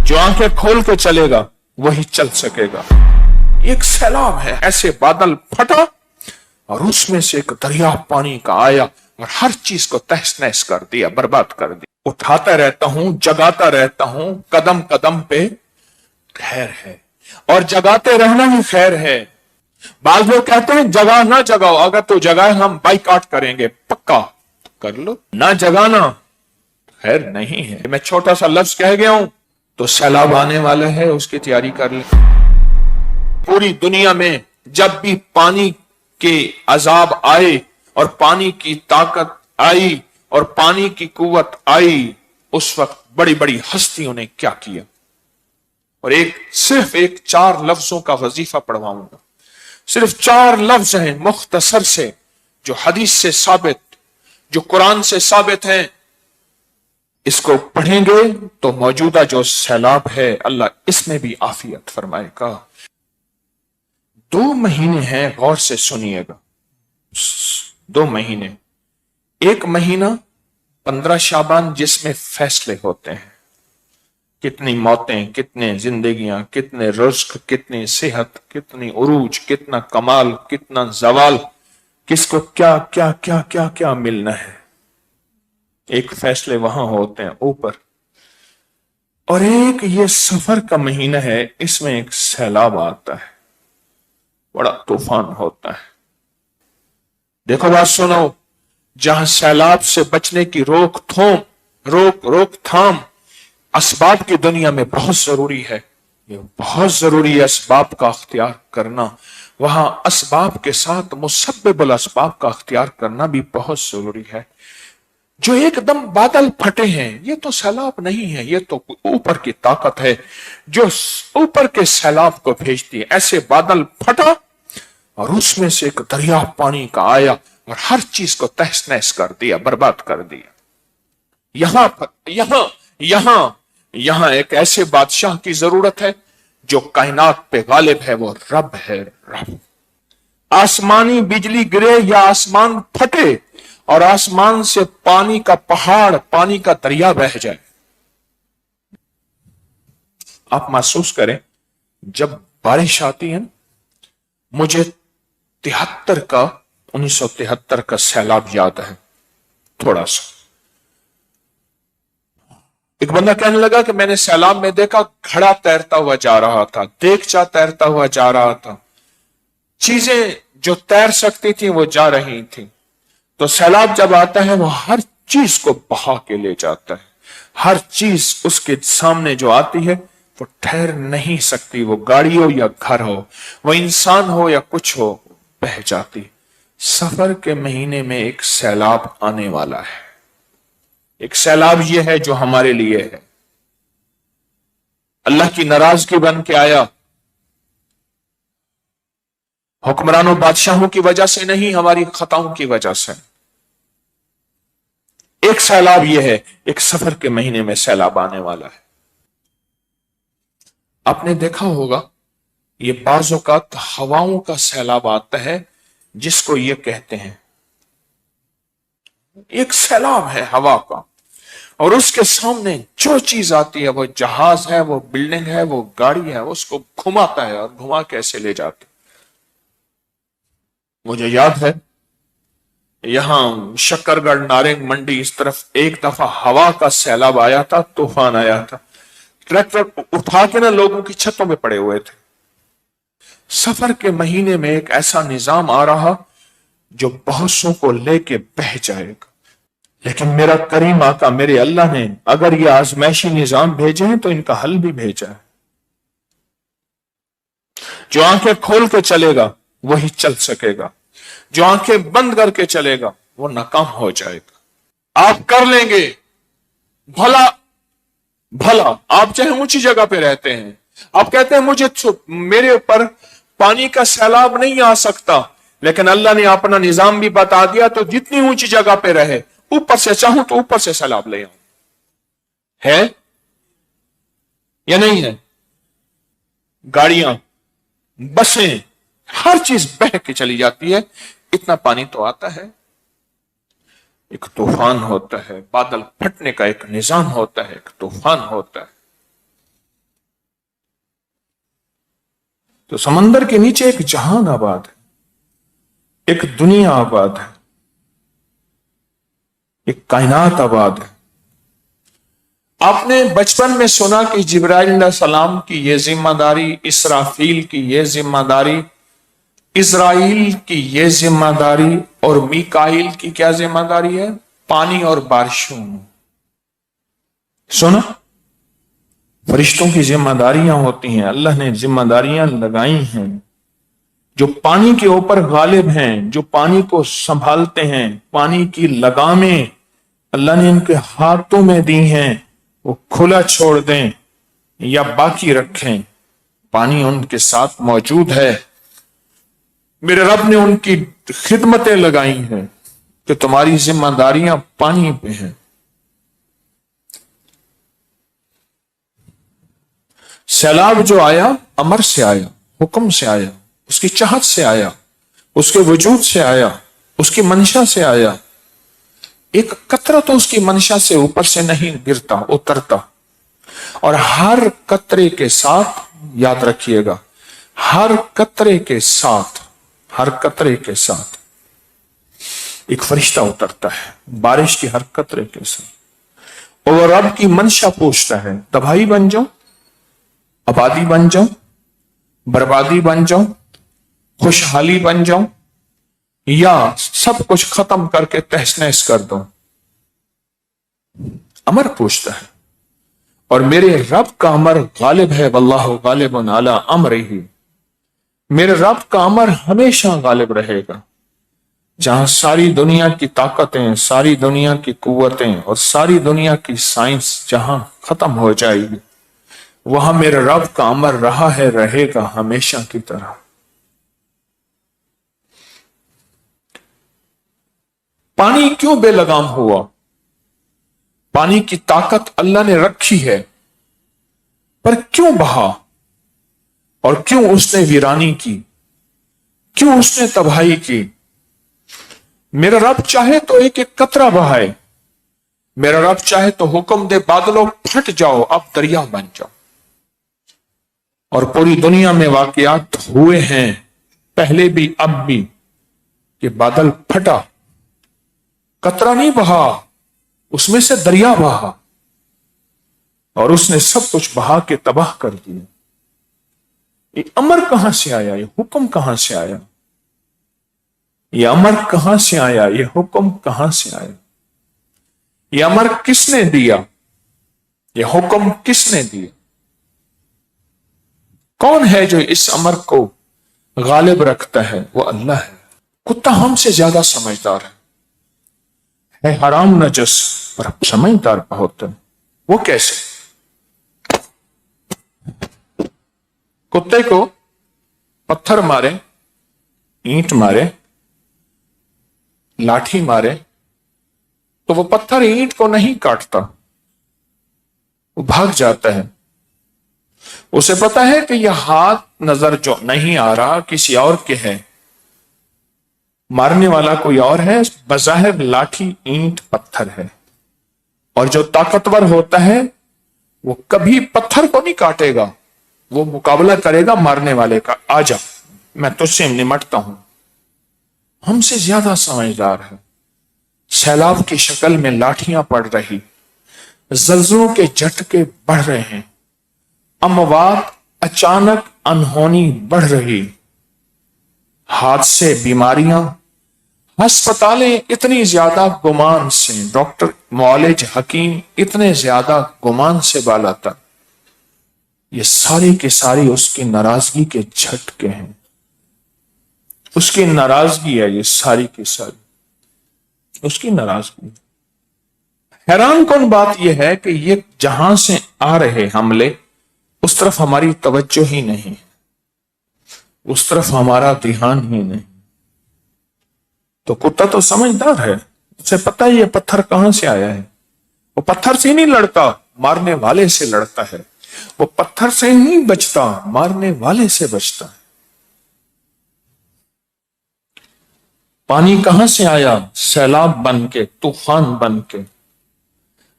جو آنکھیں کھول کے چلے گا وہی چل سکے گا۔ ایک سیلاب ہے، ایسے بادل پھٹا اور اس میں سے ایک دریا پانی کا آیا اور ہر چیز کو تہس نہس کر دیا، برباد کر دیا۔ اٹھاتا رہتا ہوں، جگاتا رہتا ہوں، قدم قدم پہ خیر ہے، اور جگاتے رہنا ہی خیر ہے۔ بعض لوگ کہتے ہیں جگا نہ جگاؤ، اگر تو جگائے ہم بائیکاٹ کریں گے، پکا کر لو، نہ جگانا خیر نہیں ہے۔ میں چھوٹا سا لفظ کہہ گیا ہوں تو سیلاب آنے والا ہے، اس کی تیاری کر لیں۔ پوری دنیا میں جب بھی پانی کے عذاب آئے اور پانی کی طاقت آئی اور پانی کی قوت آئی، اس وقت بڑی بڑی ہستیوں نے کیا کیا، اور صرف چار لفظوں کا وظیفہ پڑھواؤں گا، صرف 4 لفظ ہیں مختصر سے، جو حدیث سے ثابت، جو قرآن سے ثابت ہیں۔ اس کو پڑھیں گے تو موجودہ جو سیلاب ہے اللہ اس میں بھی عافیت فرمائے گا۔ 2 مہینے ہیں، غور سے سنیے گا، 2 مہینے۔ ایک مہینہ 15 شعبان جس میں فیصلے ہوتے ہیں، کتنی موتیں، کتنے زندگیاں، کتنے رزق، کتنی صحت، کتنی عروج، کتنا کمال، کتنا زوال، کس کو کیا کیا کیا کیا کیا ملنا ہے، ایک فیصلے وہاں ہوتے ہیں اوپر۔ اور ایک یہ سفر کا مہینہ ہے، اس میں ایک سیلاب آتا ہے، بڑا طوفان ہوتا ہے۔ دیکھو بات سنو، جہاں سیلاب سے بچنے کی روک تھام اسباب کی دنیا میں بہت ضروری ہے، یہ بہت ضروری ہے اسباب کا اختیار کرنا، وہاں اسباب کے ساتھ مسبب الاسباب کا اختیار کرنا بھی بہت ضروری ہے۔ جو ایک دم بادل پھٹے ہیں، یہ تو سیلاب نہیں ہے، یہ تو اوپر کی طاقت ہے جو اوپر کے سیلاب کو بھیجتی ہے۔ ایسے بادل پھٹا اور اس میں سے ایک دریا پانی کا آیا اور ہر چیز کو تہس نہس کر دیا، برباد کر دیا۔ یہاں ایک ایسے بادشاہ کی ضرورت ہے جو کائنات پہ غالب ہے، وہ رب ہے، رب۔ آسمانی بجلی گرے یا آسمان پھٹے اور آسمان سے پانی کا پہاڑ، پانی کا دریا بہہ جائے، آپ محسوس کریں جب بارش آتی ہے نا، مجھے 1973 کا سیلاب یاد ہے تھوڑا سا۔ ایک بندہ کہنے لگا کہ میں نے سیلاب میں دیکھا گھڑا تیرتا ہوا جا رہا تھا، دیگچا تیرتا ہوا جا رہا تھا، چیزیں جو تیر سکتی تھیں وہ جا رہی تھیں۔ تو سیلاب جب آتا ہے وہ ہر چیز کو بہا کے لے جاتا ہے، ہر چیز اس کے سامنے جو آتی ہے وہ ٹھہر نہیں سکتی، وہ گاڑی ہو یا گھر ہو، وہ انسان ہو یا کچھ ہو، بہہ جاتی۔ سفر کے مہینے میں ایک سیلاب آنے والا ہے، ایک سیلاب یہ ہے جو ہمارے لیے ہے، اللہ کی ناراضگی بن کے آیا، حکمرانوں بادشاہوں کی وجہ سے نہیں، ہماری خطاؤں کی وجہ سے۔ ایک سیلاب یہ ہے، ایک سفر کے مہینے میں سیلاب آنے والا ہے۔ آپ نے دیکھا ہوگا یہ بعض اوقات ہواؤں کا سیلاب آتا ہے، جس کو یہ کہتے ہیں، ایک سیلاب ہے ہوا کا، اور اس کے سامنے جو چیز آتی ہے، وہ جہاز ہے، وہ بلڈنگ ہے، وہ گاڑی ہے، اس کو گھماتا ہے اور گھما کیسے لے جاتے۔ مجھے یاد ہے یہاں شکرگڑھ نارنگ منڈی اس طرف ایک دفعہ ہوا کا سیلاب آیا تھا، طوفان آیا تھا، ٹریکٹر اٹھا کے نا لوگوں کی چھتوں پہ پڑے ہوئے تھے۔ سفر کے مہینے میں ایک ایسا نظام آ رہا جو بہت سو کو لے کے بہہ جائے گا، لیکن میرا کریم آقا میرے اللہ نے اگر یہ آزمائشی نظام بھیجے ہیں تو ان کا حل بھی بھیجا ہے۔ جو آنکھیں کھول کے چلے گا وہی چل سکے گا، جو آنکھیں بند کر کے چلے گا وہ ناکام ہو جائے گا۔ آپ کر لیں گے بھلا آپ چاہے اونچی جگہ پہ رہتے ہیں، آپ کہتے ہیں میرے اوپر پانی کا سیلاب نہیں آ سکتا، لیکن اللہ نے اپنا نظام بھی بتا دیا، تو جتنی اونچی جگہ پہ رہے، اوپر سے چاہوں تو اوپر سے سیلاب لے آؤں، ہے یا نہیں ہے؟ گاڑیاں، بسیں، ہر چیز بہہ کے چلی جاتی ہے، اتنا پانی تو آتا ہے۔ ایک طوفان ہوتا ہے، بادل پھٹنے کا ایک نظام ہوتا ہے، ایک طوفان ہوتا ہے۔ تو سمندر کے نیچے ایک جہان آباد ہے، ایک دنیا آباد ہے، ایک کائنات آباد ہے۔ آپ نے بچپن میں سنا کہ جبرائیل علیہ السلام کی یہ ذمہ داری، اسرافیل کی یہ ذمہ داری، اسرائیل کی یہ ذمہ داری، اور میکائیل کی کیا ذمہ داری ہے؟ پانی اور بارشوں میں۔ سنا؟ فرشتوں کی ذمہ داریاں ہوتی ہیں، اللہ نے ذمہ داریاں لگائی ہیں، جو پانی کے اوپر غالب ہیں، جو پانی کو سنبھالتے ہیں، پانی کی لگامیں اللہ نے ان کے ہاتھوں میں دی ہیں، وہ کھلا چھوڑ دیں یا باقی رکھیں، پانی ان کے ساتھ موجود ہے۔ میرے رب نے ان کی خدمتیں لگائی ہیں کہ تمہاری ذمہ داریاں پانی پہ ہیں۔ سیلاب جو آیا امر سے آیا، حکم سے آیا، اس کی چاہت سے آیا، اس کے وجود سے آیا، اس کی منشا سے آیا۔ ایک قطرہ تو اس کی منشا سے اوپر سے نہیں گرتا، اترتا، اور ہر قطرے کے ساتھ، یاد رکھیے گا، ہر قطرے کے ساتھ، ہر قطرے کے ساتھ ایک فرشتہ اترتا ہے، بارش کی ہر قطرے کے ساتھ، اور وہ رب کی منشا پوچھتا ہے، تباہی بن جاؤ، آبادی بن جاؤ، بربادی بن جاؤ، خوشحالی بن جاؤ، یا سب کچھ ختم کر کے تہس نہس کر دو۔ امر پوچھتا ہے، اور میرے رب کا امر غالب ہے، واللہ غالب علی امرہ، میرے رب کا امر ہمیشہ غالب رہے گا۔ جہاں ساری دنیا کی طاقتیں، ساری دنیا کی قوتیں اور ساری دنیا کی سائنس جہاں ختم ہو جائے گی، وہاں میرے رب کا امر رہا ہے، رہے گا ہمیشہ کی طرح۔ پانی کیوں بے لگام ہوا؟ پانی کی طاقت اللہ نے رکھی ہے، پر کیوں بہا؟ اور کیوں اس نے ویرانی کی؟ کیوں اس نے تباہی کی؟ میرا رب چاہے تو ایک ایک قطرہ بہائے، میرا رب چاہے تو حکم دے بادلوں پھٹ جاؤ، اب دریا بن جاؤ۔ اور پوری دنیا میں واقعات ہوئے ہیں، پہلے بھی اب بھی، کہ بادل پھٹا، قطرہ نہیں بہا، اس میں سے دریا بہا، اور اس نے سب کچھ بہا کے تباہ کر دیا۔ یہ امر کہاں سے آیا؟ یہ حکم کہاں سے آیا؟ یہ امر کہاں سے آیا؟ یہ حکم کہاں سے آیا؟ یہ امر کس نے دیا؟ یہ حکم کس نے دیا؟ کون ہے جو اس امر کو غالب رکھتا ہے؟ وہ اللہ ہے۔ کتا ہم سے زیادہ سمجھدار ہے حرام نجس، پر سمجھدار بہت ہے۔ وہ کیسے؟ کتے کو پتھر مارے، اینٹ مارے، لاٹھی مارے، تو وہ پتھر اینٹ کو نہیں کاٹتا، وہ بھاگ جاتا ہے۔ اسے پتا ہے کہ یہ ہاتھ نظر جو نہیں آ رہا کسی اور کے ہے، مارنے والا کوئی اور ہے، بظاہر لاٹھی اینٹ پتھر ہے، اور جو طاقتور ہوتا ہے وہ کبھی پتھر کو نہیں کاٹے گا، وہ مقابلہ کرے گا مارنے والے کا، آجا میں تجھ سے نمٹتا ہوں۔ ہم سے زیادہ سمجھدار ہے۔ سیلاب کی شکل میں لاٹھیاں پڑ رہی، زلزلوں کے جھٹکے بڑھ رہے ہیں، اموات اچانک انہونی بڑھ رہی، حادثے، بیماریاں، ہسپتالیں اتنی زیادہ گمان سے، ڈاکٹر، معالج، حکیم اتنے زیادہ گمان سے بالا تر، یہ ساری کی ساری اس کی ناراضگی کے جھٹکے ہیں۔ اس کی ناراضگی ہے، یہ ساری کی ساری اس کی ناراضگی۔ حیران کن بات یہ ہے کہ یہ جہاں سے آ رہے حملے، اس طرف ہماری توجہ ہی نہیں، اس طرف ہمارا دھیان ہی نہیں۔ تو کتا تو سمجھدار ہے، اسے پتہ ہے یہ پتھر کہاں سے آیا ہے۔ وہ پتھر سے نہیں لڑتا، مارنے والے سے لڑتا ہے۔ وہ پتھر سے نہیں بچتا، مارنے والے سے بچتا ہے۔ پانی کہاں سے آیا؟ سیلاب بن کے، طوفان بن کے،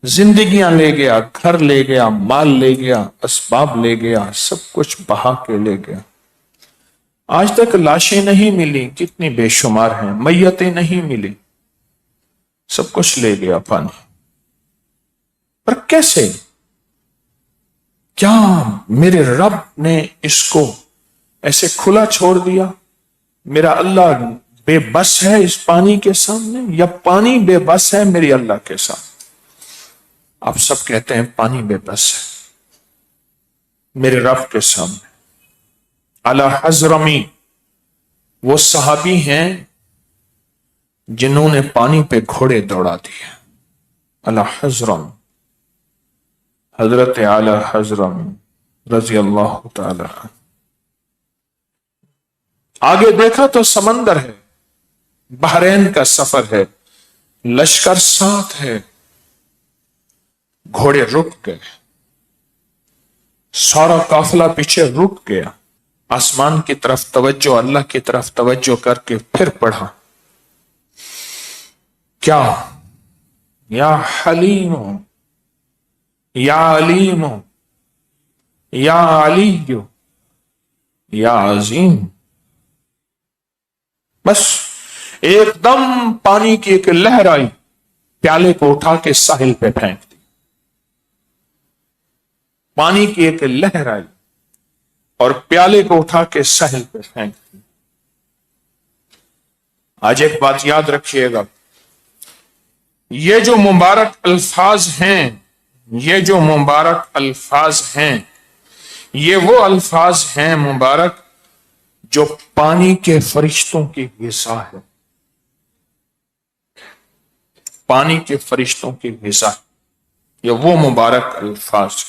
زندگیاں لے گیا، گھر لے گیا، مال لے گیا، اسباب لے گیا، سب کچھ بہا کے لے گیا۔ آج تک لاشیں نہیں ملی، کتنی بے شمار ہیں، میتیں نہیں ملی، سب کچھ لے گیا پانی۔ پر کیسے؟ کیا میرے رب نے اس کو ایسے کھلا چھوڑ دیا؟ میرا اللہ بے بس ہے اس پانی کے سامنے، یا پانی بے بس ہے میری اللہ کے سامنے؟ آپ سب کہتے ہیں پانی بے بس ہے میرے رب کے سامنے۔ اعلی حضرمی وہ صحابی ہیں جنہوں نے پانی پہ گھوڑے دوڑا دیے۔ اعلی حضرم، حضرت اعلی حضرم رضی اللہ تعالی عنہ۔ آگے دیکھا تو سمندر ہے، بحرین کا سفر ہے، لشکر ساتھ ہے، گھوڑے رک گئے، سارا قافلہ پیچھے رک گیا، آسمان کی طرف توجہ، اللہ کی طرف توجہ کر کے پھر پڑھا، کیا؟ یا حلیم، یا علیم، یا علی، یا عظیم۔ بس ایک دم پانی کی ایک لہر آئی، پیالے کو اٹھا کے ساحل پہ پھینک دی۔ پانی کی ایک لہر آئی اور پیالے کو اٹھا کے ساحل پہ پھینک دی۔ آج ایک بات یاد رکھیے گا، یہ جو مبارک الفاظ ہیں، یہ جو مبارک الفاظ ہیں، یہ وہ الفاظ ہیں مبارک جو پانی کے فرشتوں کی غذا ہے، پانی کے فرشتوں کی غذا، یہ وہ مبارک الفاظ۔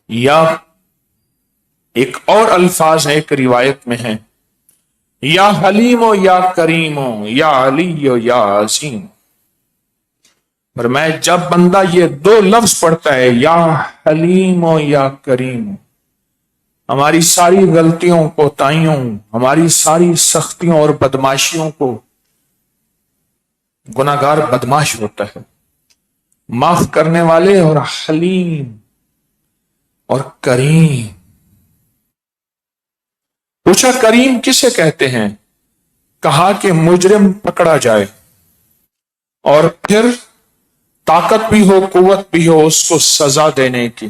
یا ایک اور الفاظ ہے، ایک روایت میں ہے، یا حلیم و یا کریم و یا علی و یا عظیم۔ پر میں جب بندہ یہ دو لفظ پڑھتا ہے، یا حلیم و یا کریم، ہماری ساری غلطیوں کوتاہیوں، ہماری ساری سختیوں اور بدماشیوں کو، گناہگار بدماش ہوتا ہے، معاف کرنے والے، اور حلیم اور کریم۔ پوچھا کریم کسے کہتے ہیں؟ کہا کہ مجرم پکڑا جائے اور پھر طاقت بھی ہو، قوت بھی ہو اس کو سزا دینے کی،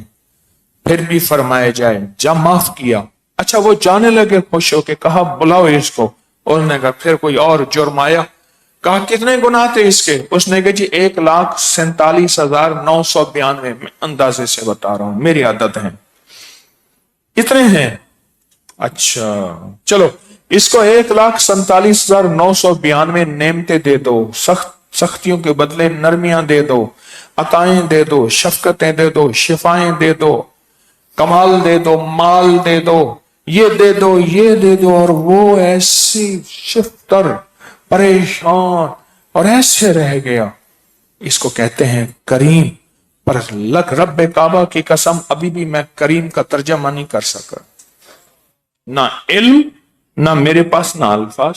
پھر بھی فرمایا جائے جب معاف کیا، اچھا وہ جانے لگے خوش ہو کے، کہا بلاؤ اس کو، اور نے کہا پھر کوئی اور جرم آیا، کہا کتنے گناہ تھے اس کے؟ اس نے کہا جی 1,47,992، میں اندازے سے بتا رہا ہوں، میری عادت ہے، اتنے ہیں۔ اچھا چلو اس کو 1,47,992 نعمتیں دے دو، سختیوں کے بدلے نرمیاں دے دو، عطائیں دے دو، شفقتیں دے دو، شفائیں دے دو، کمال دے دو، مال دے دو، یہ دے دو، یہ دے دو، اور وہ ایسی شفتر، پریشان اور ایسے رہ گیا۔ اس کو کہتے ہیں کریم۔ پر لک رب کعبہ کی قسم ابھی بھی میں کریم کا ترجمہ نہیں کر سکا، نہ علم، نہ میرے پاس، نہ الفاظ۔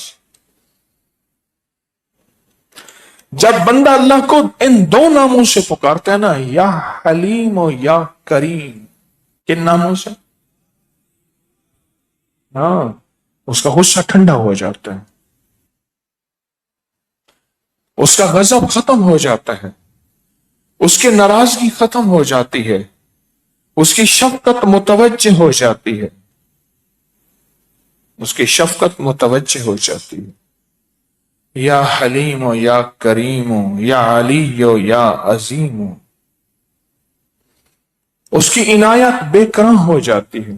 جب بندہ اللہ کو ان دو ناموں سے پکارتا ہے نا، یا حلیم و یا کریم، کن ناموں سے؟ ہاں، اس کا غصہ ٹھنڈا ہو جاتا ہے، اس کا غضب ختم ہو جاتا ہے، اس کی ناراضگی ختم ہو جاتی ہے، اس کی شفقت متوجہ ہو جاتی ہے، اس کی شفقت متوجہ ہو جاتی ہے۔ یا حلیم و یا کریم و یا علی و یا عظیم، اس کی عنایت بے کرم ہو جاتی ہے،